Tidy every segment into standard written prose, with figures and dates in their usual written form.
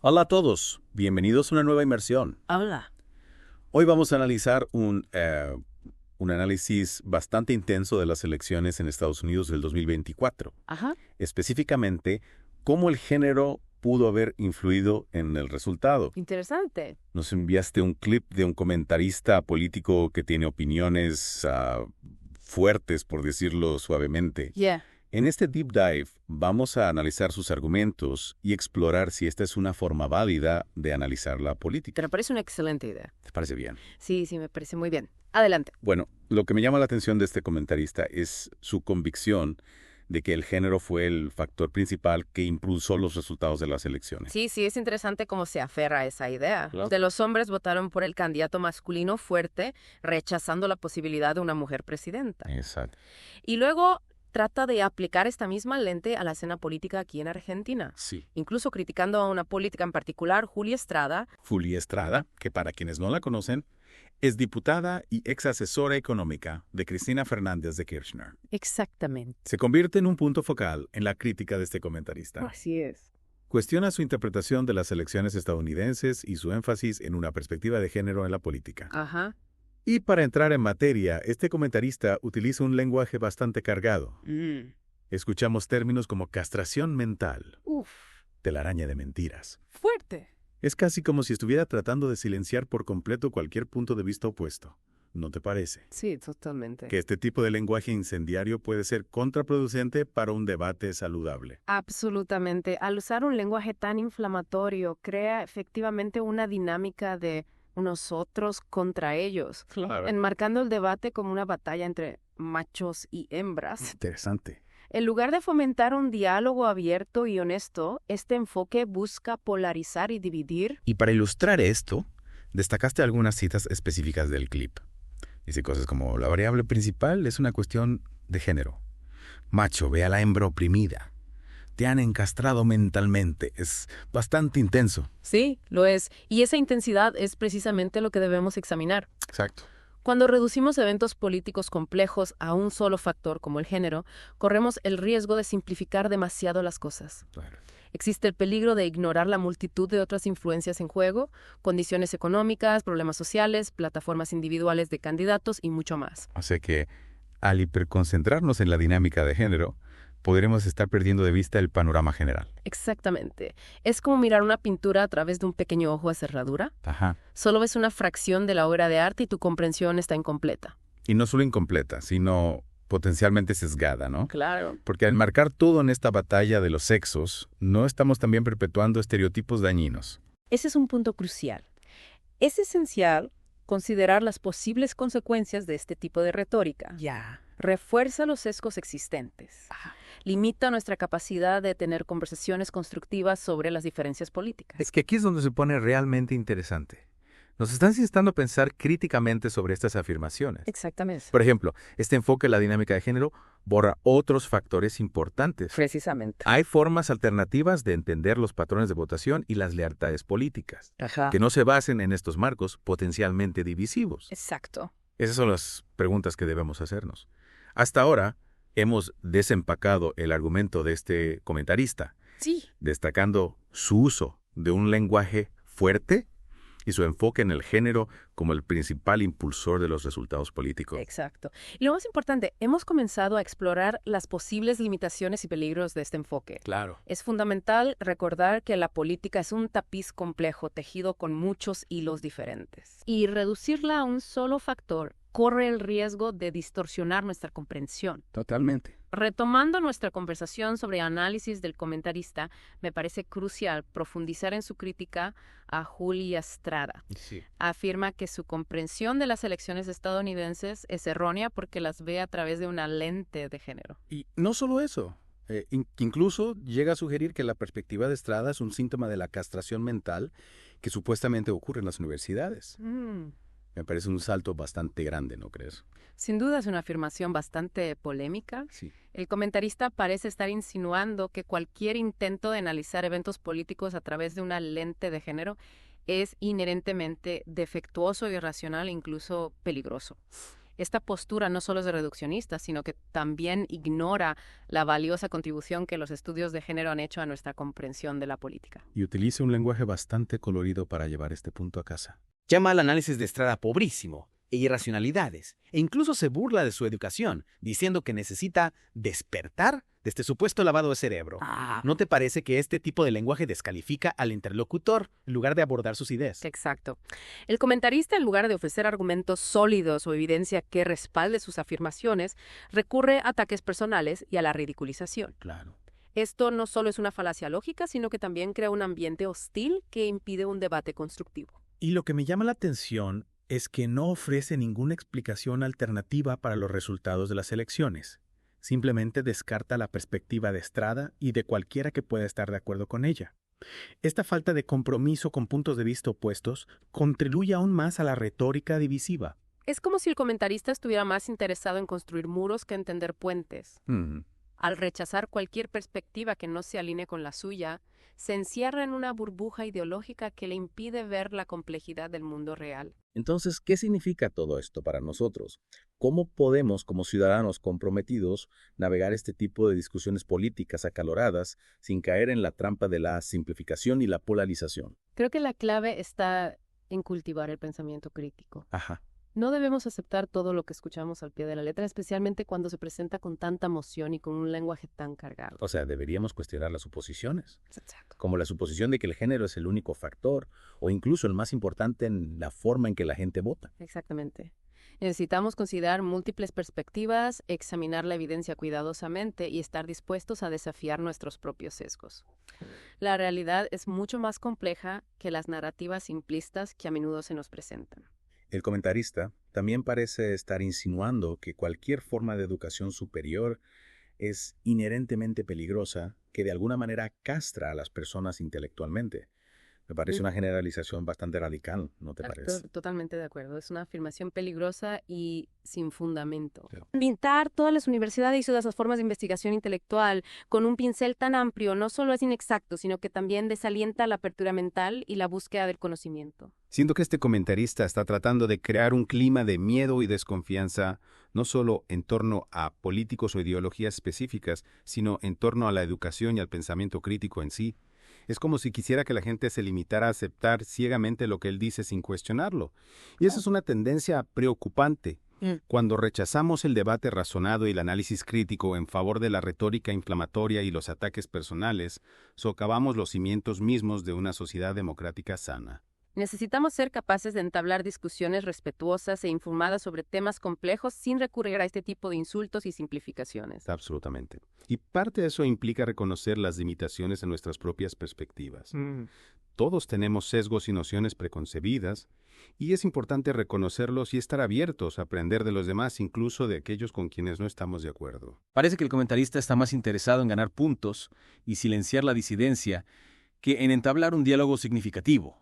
Hola a todos, bienvenidos a una nueva inmersión. Habla. Hoy vamos a analizar un análisis bastante intenso de las elecciones en Estados Unidos del 2024. Ajá. Específicamente, cómo el género pudo haber influido en el resultado. Interesante. Nos enviaste un clip de un comentarista político que tiene opiniones fuertes, por decirlo suavemente. Yeah. En este deep dive vamos a analizar sus argumentos y explorar si esta es una forma válida de analizar la política. Te parece una excelente idea. ¿Te parece bien? Sí, me parece muy bien. Adelante. Bueno, lo que me llama la atención de este comentarista es su convicción de que el género fue el factor principal que impulsó los resultados de las elecciones. Sí, es interesante cómo se aferra a esa idea. Claro. De los hombres votaron por el candidato masculino fuerte, rechazando la posibilidad de una mujer presidenta. Exacto. Y luego trata de aplicar esta misma lente a la escena política aquí en Argentina. Sí. Incluso criticando a una política en particular, Julia Estrada. Julia Estrada, que para quienes no la conocen, es diputada y ex asesora económica de Cristina Fernández de Kirchner. Exactamente. Se convierte en un punto focal en la crítica de este comentarista. Así es. Cuestiona su interpretación de las elecciones estadounidenses y su énfasis en una perspectiva de género en la política. Ajá. Y para entrar en materia, este comentarista utiliza un lenguaje bastante cargado. Escuchamos términos como castración mental, Uf. telaraña de mentiras. Fuerte. Es casi como si estuviera tratando de silenciar por completo cualquier punto de vista opuesto. ¿No te parece? Sí, totalmente. Que este tipo de lenguaje incendiario puede ser contraproducente para un debate saludable. Absolutamente. Al usar un lenguaje tan inflamatorio, crea efectivamente una dinámica de nosotros contra ellos, Claro. enmarcando el debate como una batalla entre machos y hembras. Interesante. En lugar de fomentar un diálogo abierto y honesto, este enfoque busca polarizar y dividir. Y para ilustrar esto, destacaste algunas citas específicas del clip. Dice cosas como, la variable principal es una cuestión de género. Macho, ve a la hembra oprimida. Te han encastrado mentalmente. Es bastante intenso. Sí, lo es. Y esa intensidad es precisamente lo que debemos examinar. Exacto. Cuando reducimos eventos políticos complejos a un solo factor como el género, corremos el riesgo de simplificar demasiado las cosas. Claro. Existe el peligro de ignorar la multitud de otras influencias en juego, condiciones económicas, problemas sociales, plataformas individuales de candidatos y mucho más. O sea que, al hiperconcentrarnos en la dinámica de género, podremos estar perdiendo de vista el panorama general. Exactamente. Es como mirar una pintura a través de un pequeño ojo de cerradura. Ajá. Solo ves una fracción de la obra de arte y tu comprensión está incompleta. Y no solo incompleta, sino potencialmente sesgada, ¿no? Claro. Porque al marcar todo en esta batalla de los sexos, no estamos también perpetuando estereotipos dañinos. Ese es un punto crucial. Es esencial considerar las posibles consecuencias de este tipo de retórica. Ya. Refuerza los sesgos existentes. Limita nuestra capacidad de tener conversaciones constructivas sobre las diferencias políticas. Es que aquí es donde se pone realmente interesante. Nos están instando a pensar críticamente sobre estas afirmaciones. Exactamente. Por ejemplo, este enfoque en la dinámica de género borra otros factores importantes. Precisamente. Hay formas alternativas de entender los patrones de votación y las lealtades políticas, Ajá. que no se basen en estos marcos potencialmente divisivos. Exacto. Esas son las preguntas que debemos hacernos. Hasta ahora, hemos desempacado el argumento de este comentarista, Sí. destacando su uso de un lenguaje fuerte y su enfoque en el género como el principal impulsor de los resultados políticos. Exacto. Y lo más importante, hemos comenzado a explorar las posibles limitaciones y peligros de este enfoque. Claro. Es fundamental recordar que la política es un tapiz complejo tejido con muchos hilos diferentes. Y reducirla a un solo factor corre el riesgo de distorsionar nuestra comprensión. Totalmente. Retomando nuestra conversación sobre análisis del comentarista, me parece crucial profundizar en su crítica a Julia Estrada. Sí. Afirma que su comprensión de las elecciones estadounidenses es errónea porque las ve a través de una lente de género. Y no solo eso. Incluso llega a sugerir que la perspectiva de Estrada es un síntoma de la castración mental que supuestamente ocurre en las universidades. Me parece un salto bastante grande, ¿no crees? Sin duda es una afirmación bastante polémica. Sí. El comentarista parece estar insinuando que cualquier intento de analizar eventos políticos a través de una lente de género es inherentemente defectuoso, irracional e incluso peligroso. Esta postura no solo es reduccionista, sino que también ignora la valiosa contribución que los estudios de género han hecho a nuestra comprensión de la política. Y utiliza un lenguaje bastante colorido para llevar este punto a casa. Llama al análisis de Estrada pobrísimo e irracionalidades, e incluso se burla de su educación, diciendo que necesita despertar de este supuesto lavado de cerebro. ¿No te parece que este tipo de lenguaje descalifica al interlocutor en lugar de abordar sus ideas? Exacto. El comentarista, en lugar de ofrecer argumentos sólidos o evidencia que respalde sus afirmaciones, recurre a ataques personales y a la ridiculización. Claro. Esto no solo es una falacia lógica, sino que también crea un ambiente hostil que impide un debate constructivo. Y lo que me llama la atención es que no ofrece ninguna explicación alternativa para los resultados de las elecciones. Simplemente descarta la perspectiva de Estrada y de cualquiera que pueda estar de acuerdo con ella. Esta falta de compromiso con puntos de vista opuestos contribuye aún más a la retórica divisiva. Es como si el comentarista estuviera más interesado en construir muros que entender puentes. Al rechazar cualquier perspectiva que no se alinee con la suya, se encierra en una burbuja ideológica que le impide ver la complejidad del mundo real. Entonces, ¿qué significa todo esto para nosotros? ¿Cómo podemos, como ciudadanos comprometidos, navegar este tipo de discusiones políticas acaloradas sin caer en la trampa de la simplificación y la polarización? Creo que la clave está en cultivar el pensamiento crítico. Ajá. No debemos aceptar todo lo que escuchamos al pie de la letra, especialmente cuando se presenta con tanta emoción y con un lenguaje tan cargado. O sea, deberíamos cuestionar las suposiciones. Exacto. Como la suposición de que el género es el único factor, o incluso el más importante en la forma en que la gente vota. Exactamente. Necesitamos considerar múltiples perspectivas, examinar la evidencia cuidadosamente y estar dispuestos a desafiar nuestros propios sesgos. La realidad es mucho más compleja que las narrativas simplistas que a menudo se nos presentan. El comentarista también parece estar insinuando que cualquier forma de educación superior es inherentemente peligrosa, que de alguna manera castra a las personas intelectualmente. Me parece una generalización bastante radical, ¿no te parece? Totalmente de acuerdo. Es una afirmación peligrosa y sin fundamento. Claro. Pintar todas las universidades y todas las formas de investigación intelectual con un pincel tan amplio no solo es inexacto, sino que también desalienta la apertura mental y la búsqueda del conocimiento. Siento que este comentarista está tratando de crear un clima de miedo y desconfianza, no solo en torno a políticos o ideologías específicas, sino en torno a la educación y al pensamiento crítico en sí. Es como si quisiera que la gente se limitara a aceptar ciegamente lo que él dice sin cuestionarlo. Y esa es una tendencia preocupante. Cuando rechazamos el debate razonado y el análisis crítico en favor de la retórica inflamatoria y los ataques personales, socavamos los cimientos mismos de una sociedad democrática sana. Necesitamos ser capaces de entablar discusiones respetuosas e informadas sobre temas complejos sin recurrir a este tipo de insultos y simplificaciones. Absolutamente. Y parte de eso implica reconocer las limitaciones de nuestras propias perspectivas. Todos tenemos sesgos y nociones preconcebidas, y es importante reconocerlos y estar abiertos a aprender de los demás, incluso de aquellos con quienes no estamos de acuerdo. Parece que el comentarista está más interesado en ganar puntos y silenciar la disidencia que en entablar un diálogo significativo.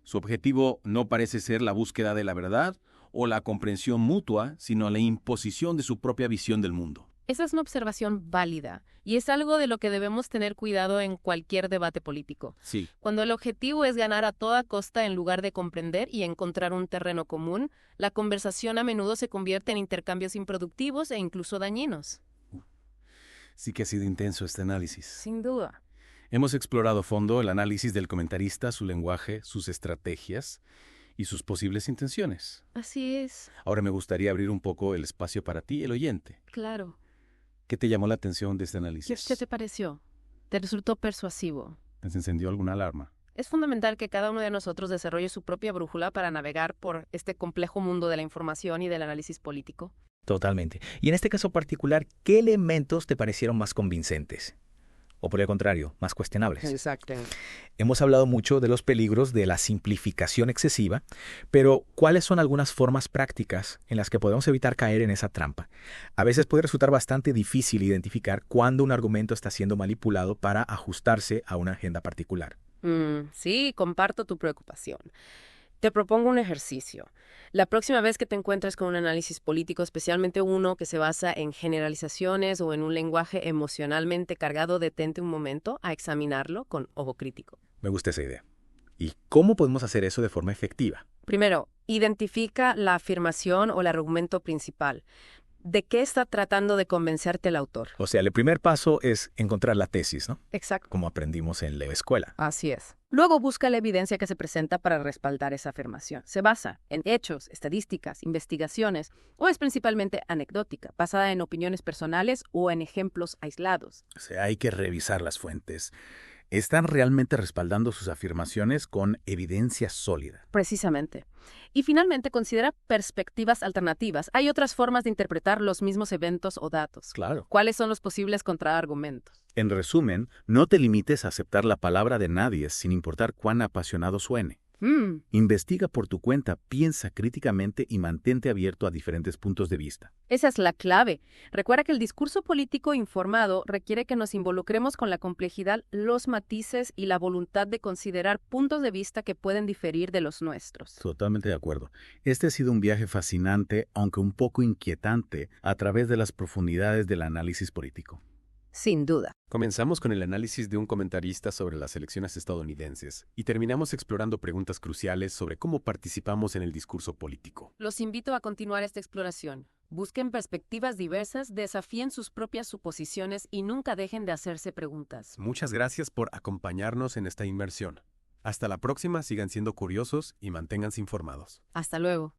Su objetivo no parece ser la búsqueda de la verdad o la comprensión mutua, sino la imposición de su propia visión del mundo. Esa es una observación válida y es algo de lo que debemos tener cuidado en cualquier debate político. Sí. Cuando el objetivo es ganar a toda costa en lugar de comprender y encontrar un terreno común, la conversación a menudo se convierte en intercambios improductivos e incluso dañinos. Sí que ha sido intenso este análisis. Sin duda. Hemos explorado a fondo el análisis del comentarista, su lenguaje, sus estrategias y sus posibles intenciones. Así es. Ahora me gustaría abrir un poco el espacio para ti, el oyente. Claro. ¿Qué te llamó la atención de este análisis? ¿Qué te pareció? ¿Te resultó persuasivo? ¿Te encendió alguna alarma? Es fundamental que cada uno de nosotros desarrolle su propia brújula para navegar por este complejo mundo de la información y del análisis político. Totalmente. Y en este caso particular, ¿qué elementos te parecieron más convincentes? O por el contrario, más cuestionables. Exacto. Hemos hablado mucho de los peligros de la simplificación excesiva, pero ¿cuáles son algunas formas prácticas en las que podemos evitar caer en esa trampa? A veces puede resultar bastante difícil identificar cuándo un argumento está siendo manipulado para ajustarse a una agenda particular. Sí, comparto tu preocupación. Te propongo un ejercicio. La próxima vez que te encuentres con un análisis político, especialmente uno que se basa en generalizaciones o en un lenguaje emocionalmente cargado, detente un momento a examinarlo con ojo crítico. Me gusta esa idea. ¿Y cómo podemos hacer eso de forma efectiva? Primero, identifica la afirmación o el argumento principal. ¿De qué está tratando de convencerte el autor? O sea, el primer paso es encontrar la tesis, ¿no? Exacto. Como aprendimos en la escuela. Así es. Luego busca la evidencia que se presenta para respaldar esa afirmación. Se basa en hechos, estadísticas, investigaciones, o es principalmente anecdótica, basada en opiniones personales o en ejemplos aislados. O sea, hay que revisar las fuentes. ¿Están realmente respaldando sus afirmaciones con evidencia sólida? Precisamente. Y finalmente, considera perspectivas alternativas. Hay otras formas de interpretar los mismos eventos o datos. Claro. ¿Cuáles son los posibles contraargumentos? En resumen, no te limites a aceptar la palabra de nadie sin importar cuán apasionado suene. Investiga por tu cuenta, piensa críticamente y mantente abierto a diferentes puntos de vista. Esa es la clave. Recuerda que el discurso político informado requiere que nos involucremos con la complejidad, los matices y la voluntad de considerar puntos de vista que pueden diferir de los nuestros. Totalmente de acuerdo. Este ha sido un viaje fascinante, aunque un poco inquietante, a través de las profundidades del análisis político. Sin duda. Comenzamos con el análisis de un comentarista sobre las elecciones estadounidenses y terminamos explorando preguntas cruciales sobre cómo participamos en el discurso político. Los invito a continuar esta exploración. Busquen perspectivas diversas, desafíen sus propias suposiciones y nunca dejen de hacerse preguntas. Muchas gracias por acompañarnos en esta inmersión. Hasta la próxima, sigan siendo curiosos y manténganse informados. Hasta luego.